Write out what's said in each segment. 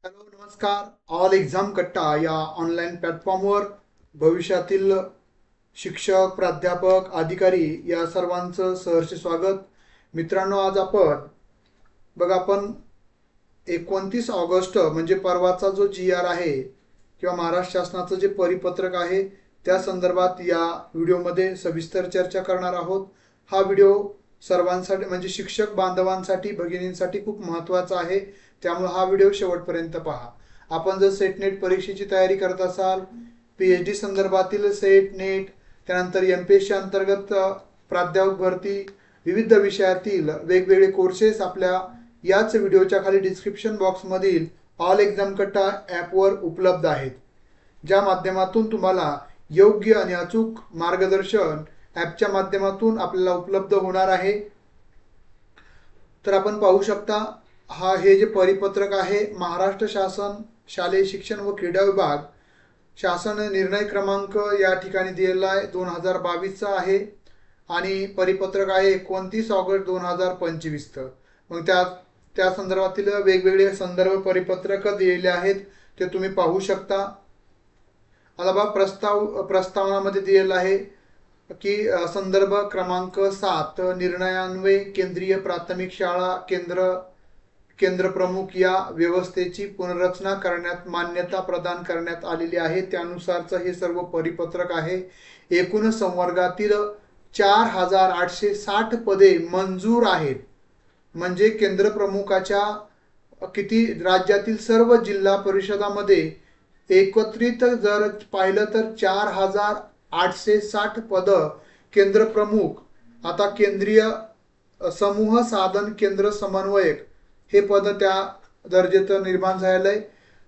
Hello नमस्कार. All exam कट्टा या ऑनलाईन प्लॅटफॉर्मवर भविष्यातील शिक्षक, प्राध्यापक, अधिकारी या सर्वांचं सहर्ष स्वागत. मित्रांनो, आज आपण 29 ऑगस्ट म्हणजे परवाचा जो GR आहे किंवा महाराष्ट्र शासनाचं जे परिपत्रक आहे त्या संदर्भात या व्हिडिओमध्ये सविस्तर चर्चा करणार आहोत. हा व्हिडिओ सर्वांसाठी म्हणजे शिक्षक बांधवांसाठी, भगिनींसाठी खूप महत्त्वाचा आहे, त्यामुळे हा व्हिडिओ शेवटपर्यंत पहा. आपण जर सेट नेट परीक्षेची तयारी करत असाल, PhD संदर्भातील सेट नेट, त्यानंतर MPSC अंतर्गत प्राध्यापक भरती, विविध विषयातील वेगवेगळे कोर्सेस आपल्या याच व्हिडिओच्या खाली डिस्क्रिप्शन बॉक्समधील ऑल एक्झाम कट्टा ॲपवर उपलब्ध आहेत, ज्या माध्यमातून तुम्हाला योग्य आणि अचूक मार्गदर्शन ॲपच्या माध्यमातून आपल्याला उपलब्ध होणार आहे. तर आपण पाहू शकता, हे जे परिपत्रक आहे, महाराष्ट्र शासन शालेय शिक्षण व क्रीडा विभाग शासन निर्णय क्रमांक या ठिकाणी दिलेला आहे 2022चा आहे आणि परिपत्रक आहे 29 ऑगस्ट 2025. मग त्या संदर्भातील वेगवेगळे संदर्भ परिपत्रक दिलेले आहेत, ते तुम्ही पाहू शकता. आता प्रस्तावनामध्ये दिलेला आहे की संदर्भ क्रमांक 7 निर्णयान्वये केंद्रीय प्राथमिक शाळा केंद्र प्रमुख या व्यवस्थेची पुनर्रचना करण्यात मान्यता प्रदान करण्यात आलेली आहे. त्यानुसारचं हे सर्व परिपत्रक आहे. एकूण संवर्गातील 4860 पदे मंजूर आहेत. म्हणजे केंद्र प्रमुखाच्या किती राज्यातील सर्व जिल्हा परिषदामध्ये एकत्रित जर पाहिलं तर 4860 पद केंद्र प्रमुख. आता केंद्रीय समूह साधन केंद्र समन्वयक हे पद त्या दर्जेचं निर्माण झालेलं आहे.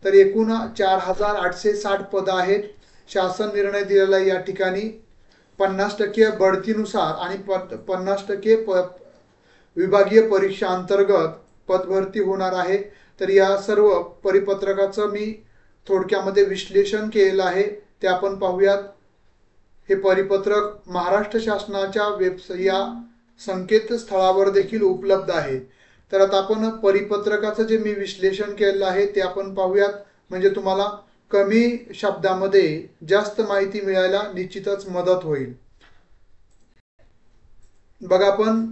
तर एकूण 4860 पद आहेत. शासन निर्णय दिलेला आहे या ठिकाणी 50% बढतीनुसार आणि 50% विभागीय परीक्षा अंतर्गत पदभरती होणार आहे. तर या सर्व परिपत्रकाचं मी थोडक्यामध्ये विश्लेषण केलेलं आहे, ते आपण पाहूयात. हे परिपत्रक महाराष्ट्र शासनाच्या या संकेतस्थळावर देखील उपलब्ध आहे. तर आता आपण परिपत्रकाचं जे मी विश्लेषण केलेलं आहे ते आपण पाहूयात, म्हणजे तुम्हाला कमी शब्दामध्ये जास्त माहिती मिळायला निश्चितच मदत होईल. बघा, आपण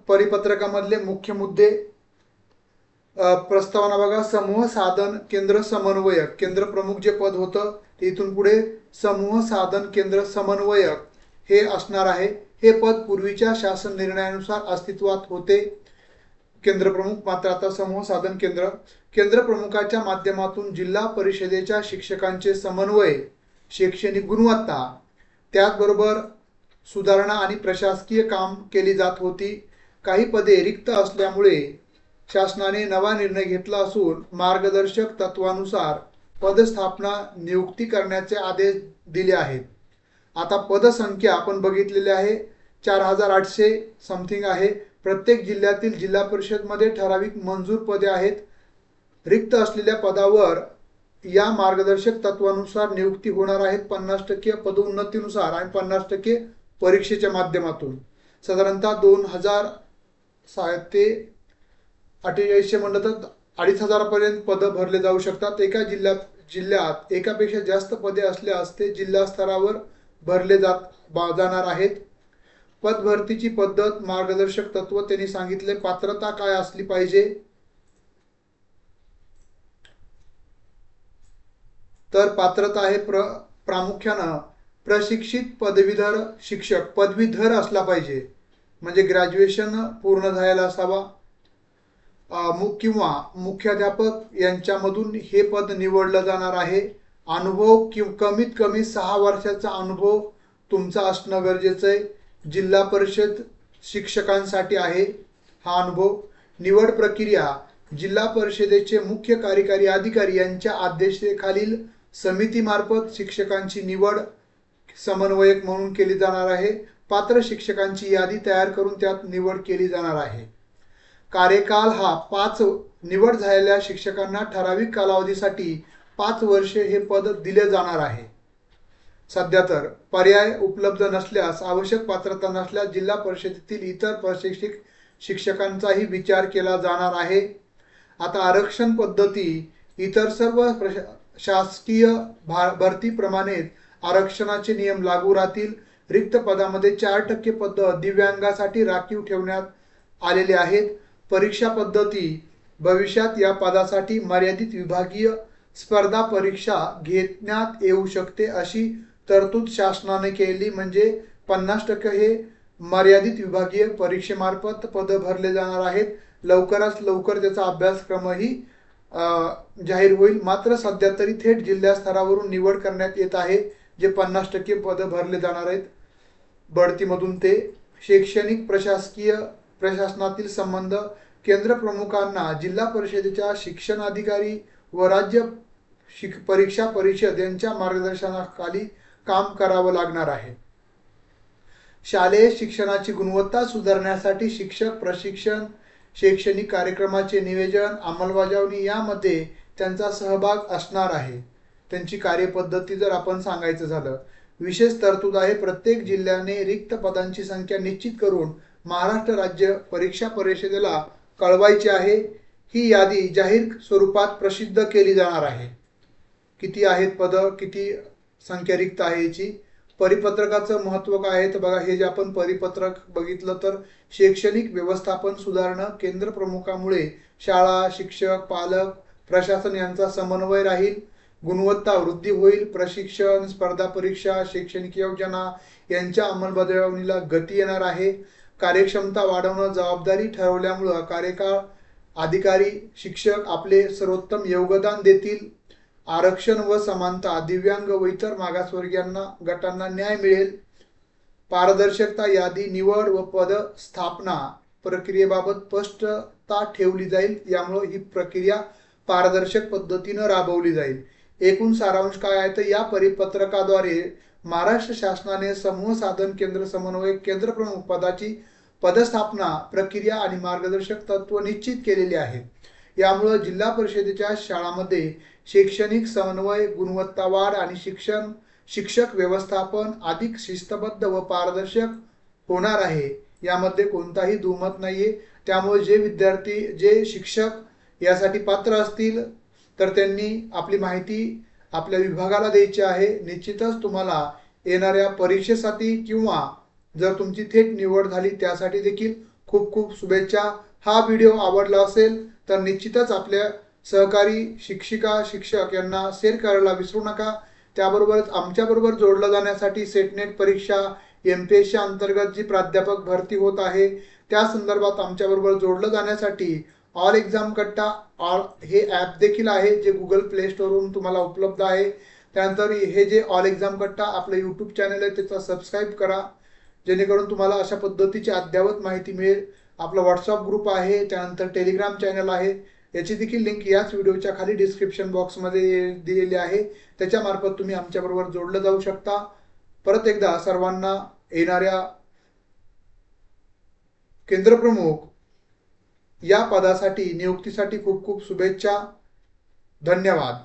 परिपत्रकामधले मुख्य मुद्दे. प्रस्तावना बघा, समूह साधन केंद्र समन्वयक केंद्र प्रमुख जे पद होतं ते इथून पुढे समूह साधन केंद्र समन्वयक हे असणार आहे. हे पद पूर्वीच्या शासन निर्णयानुसार अस्तित्वात होते केंद्र प्रमुख, मात्र आता समूह साधन केंद्र प्रमुखाच्या माध्यमातून जिल्हा परिषदेच्या शिक्षकांचे समन्वय, शैक्षणिक गुणवत्ता, त्याचबरोबर सुधारणा आणि प्रशासकीय काम केली जात होती. काही पदे रिक्त असल्यामुळे शासनाने नवा निर्णय घेतला असून मार्गदर्शक तत्वानुसार पदस्थापना नियुक्ती करण्याचे आदेश दिले आहेत. आता पदसंख्या आपण बघितलेली आहे 4800 समथिंग आहे. प्रत्येक जिल्ह्यातील जिल्हा परिषदमध्ये ठराविक मंजूर पदे आहेत. रिक्त असलेल्या पदावर या मार्गदर्शक तत्वानुसार नियुक्ती होणार आहेत. 50% पदोन्नतीनुसार आणि 50% परीक्षेच्या माध्यमातून. साधारणतः 2000 ते 4800 म्हणलं तर 2500 पर्यंत पदं भरले जाऊ शकतात. एका जिल्ह्यात एकापेक्षा जास्त पदे असल्यास ते जिल्हा स्तरावर भरले जाणार आहेत. पदभरतीची पद्धत, मार्गदर्शक तत्व त्यांनी सांगितले. पात्रता काय असली पाहिजे, तर पात्रता आहे प्रामुख्यानं प्रशिक्षित पदवीधर शिक्षक, पदवीधर असला पाहिजे, म्हणजे ग्रॅज्युएशन पूर्ण झालेला असावा, किंवा मुख्याध्यापक यांच्यामधून हे पद निवडलं जाणार आहे. अनुभव कमीत कमी 6 वर्षाचा अनुभव तुमचा असणं गरजेचं आहे. जिल्हा परिषद शिक्षकांसाठी आहे हा अनुभव. निवड प्रक्रिया जिल्हा परिषदेचे मुख्य कार्यकारी अधिकारी यांच्या अध्यक्षतेखालील समितीमार्फत शिक्षकांची निवड समन्वयक म्हणून केली जाणार आहे. पात्र शिक्षकांची यादी तयार करून त्यात निवड केली जाणार आहे. कार्यकाल हा 5 निवड झालेल्या शिक्षकांना ठराविक कालावधीसाठी 5 वर्षे हे पद दिले जाणार आहे. सध्या तर पर्याय उपलब्ध नसल्यास आवश्यक पात्रता नसल्यास जिल्हा परिषदेतील इतर प्रशिक्षित शिक्षकांचाही विचार केला जाणार आहे। आता आरक्षण पद्धती इतर सर्व शासकीय भरतीप्रमाणेच आरक्षणाचे नियम लागू राहतील। रिक्त पदामध्ये 4% पद दिव्यांगासाठी राखीव ठेवण्यात आलेले आहेत। परीक्षा पद्धती भविष्यात या पदासाठी मर्यादित विभागीय स्पर्धा परीक्षा घेण्यात येऊ शकते अशी तरतूद शासनाने केली, म्हणजे 50% हे मर्यादित विभागीय परीक्षेमार्फत पद भरले जाणार आहेत। लवकरात लवकर त्याचा अभ्यासक्रमही जाहीर होईल। मात्र सध्या तरी थेट जिल्हा स्तरावरून निवड करण्यात येत आहे, जे 50% पद भरले जाणार आहेत बढतीमधून। ते शैक्षणिक प्रशासनातील संबंध केंद्र प्रमुखांना जिल्हा परिषदेच्या शिक्षणाधिकारी व राज्य परीक्षा परिषद यांच्या मार्गदर्शनाखाली काम करावं लागणार आहे। शालेय शिक्षणाची गुणवत्ता सुधारण्यासाठी शिक्षक प्रशिक्षण, शैक्षणिक कार्यक्रमाचे नियोजन, अंमलबजावणी यामध्ये त्यांचा सहभाग असणार आहे। त्यांची कार्यपद्धती जर आपण सांगायचं झालं, विशेष तरतूद आहे। प्रत्येक जिल्ह्याने रिक्त पदांची संख्या निश्चित करून महाराष्ट्र राज्य परीक्षा परिषदेला कळवायची आहे। ही यादी जाहीर स्वरूपात प्रसिद्ध केली जाणार आहे। किती आहेत पद, किती संख्या रिक्त आहे याची। परिपत्रकाचं महत्त्व काय आहे तर बघा, हे जे आपण परिपत्रक बघितलं तर शैक्षणिक व्यवस्थापन सुधारणं, केंद्र प्रमुखामुळे शाळा, शिक्षक, पालक, प्रशासन यांचा समन्वय राहील, गुणवत्ता वृद्धी होईल, प्रशिक्षण, स्पर्धा परीक्षा, शैक्षणिक योजना यांच्या अंमलबजावणीला गती येणार आहे, कार्यक्षमता वाढवणं जबाबदारी ठरवल्यामुळे कार्यकाळ अधिकारी, शिक्षक आपले सर्वोत्तम योगदान देतील, आरक्षण व समानता, दिव्यांग व इतर मागासवर्गीयांना गटांना न्याय मिळेल, पारदर्शकता, यादी निवड व पद स्थापना प्रक्रियेबाबत स्पष्टता ठेवली जाईल। यामुळे ही प्रक्रिया पारदर्शक पद्धतीने राबवली जाईल। एकूण सारांश काय आहे तर या परिपत्रकाद्वारे महाराष्ट्र शासनाने समूह साधन केंद्र समन्वयक केंद्र प्रमुख पदाची पदस्थापना प्रक्रिया आणि मार्गदर्शक तत्व निश्चित केलेले आहे। यामुळे जिल्हा परिषदेच्या शाळांमध्ये शैक्षणिक समन्वय, गुणवत्ता वाढ आणि शिक्षक व्यवस्थापन अधिक शिस्तबद्ध व पारदर्शक होणार आहे, यामध्ये कोणताही दुमत नाहीये। त्यामुळे जे विद्यार्थी, जे शिक्षक यासाठी पात्र असतील तर त्यांनी आपली माहिती आपल्या विभागाला द्यायची आहे। निश्चितच तुम्हाला येणाऱ्या परीक्षेसाठी किंवा जर तुमची थेट निवड झाली त्यासाठी देखील खूप खूप शुभेच्छा। हा व्हिडिओ आवडला असेल तर निश्चितच आपल्या सहकारी शिक्षिका, शिक्षक यांना शेअर करायला विसरू नका। त्याबरोबरच आमच्याबरोबर जोडलं जाण्यासाठी सेटनेट परीक्षा, MPSC अंतर्गत जी प्राध्यापक भरती होत आहे त्या संदर्भात आमच्याबरोबर जोडलं जाण्यासाठी ऑल एक्झाम कट्टा हे ॲप देखील आहे, जे गुगल प्ले स्टोरवरून तुम्हाला उपलब्ध आहे। त्यानंतर हे जे ऑल एक्झाम कट्टा आपलं यूट्यूब चॅनल आहे त्याचा सबस्क्राईब करा, जेणेकरून तुम्हाला अशा पद्धतीची अद्ययावत माहिती मिळेल। आपला व्हॉट्सअप ग्रुप आहे, त्यानंतर टेलिग्राम चॅनल आहे, याची देखील लिंक याच व्हिडिओच्या खाली डिस्क्रिप्शन बॉक्समध्ये दिलेली आहे। त्याच्यामार्फत तुम्ही आमच्याबरोबर जोडलं जाऊ शकता। परत एकदा सर्वांना येणाऱ्या केंद्रप्रमुख या पदासाठी नियुक्तीसाठी खूप खूप शुभेच्छा। धन्यवाद।